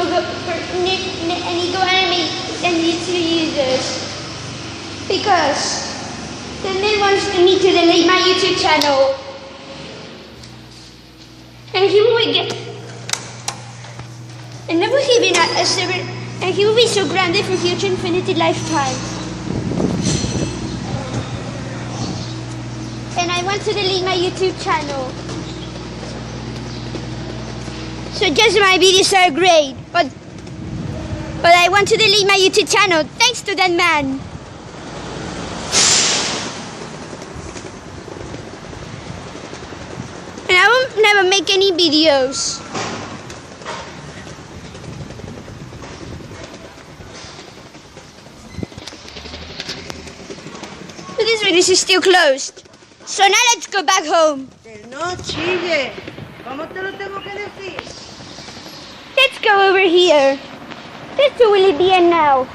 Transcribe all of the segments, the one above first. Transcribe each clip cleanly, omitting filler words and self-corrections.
illegal anime and YouTube users, because the man wants me to delete my YouTube channel, and he will get, and never even a server, and he will be so grounded for future infinity lifetime. And I want to delete my YouTube channel. So just my videos are great, but I want to delete my YouTube channel thanks to that man. And I will never make any videos. But this video is still closed. So now let's go back home. No chille. ¿Cómo te lo tengo que decir? Let's go over here. That's where will it be in now.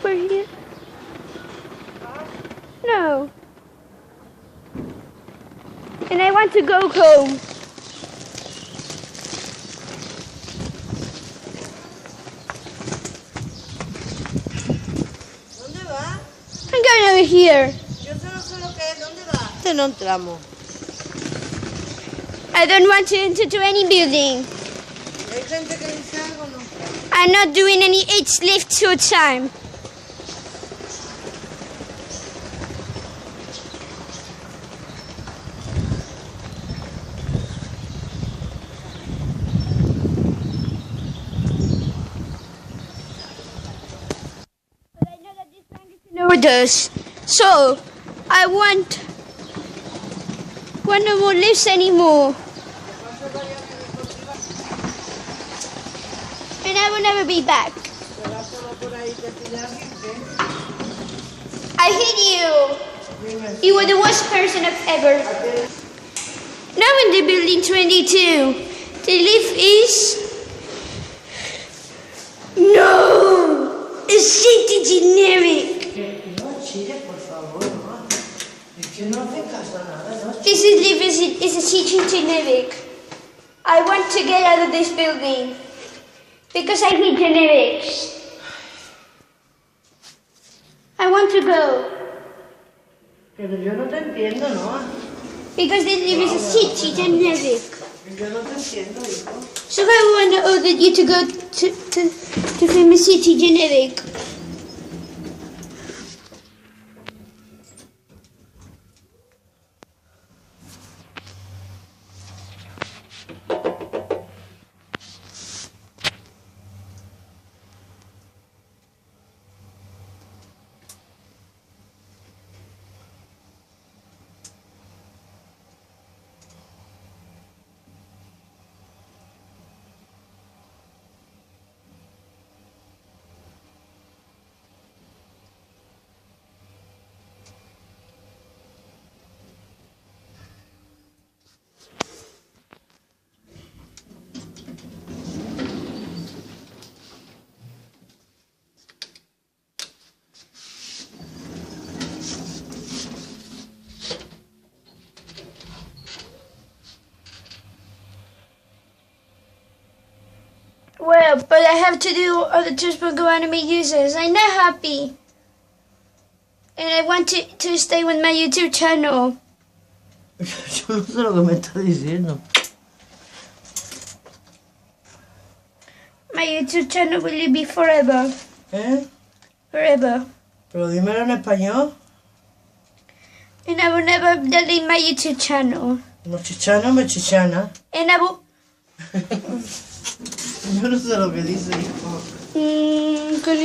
We're here. No. And I want to go home. ¿Dónde va? I'm going over here. Yo solo sé lo que es. ¿Dónde va? No entramos. I don't want to enter to any building. Hay gente que dice algo, no. I'm not doing any 8 lifts to a time. But I know that this bank is in overdose. So, I want no more lifts anymore. And I will never be back. I hate you. You were the worst person I've ever. Now in the building 22, the lift is... No! A city generic. No, Chile, por favor, no. Es que no hace caso a nada, ¿no? This is a city generic. I want to get out of this building. Because I hate generics. I want to go. Pero yo no te entiendo, ¿no? Because this is a city generic. Yo no te entiendo, hijo. So I want to order you to go to film a city generic. Well, but I have to do other Bldg anime users. I'm not happy. And I want to stay with my YouTube channel. Yo no sé lo que me está diciendo. My YouTube channel will be forever. ¿Eh? Forever. Pero dímelo en español. And I will never delete my YouTube channel. Mochichana, mechichana. And I will... Yo no sé lo que dice, hijo.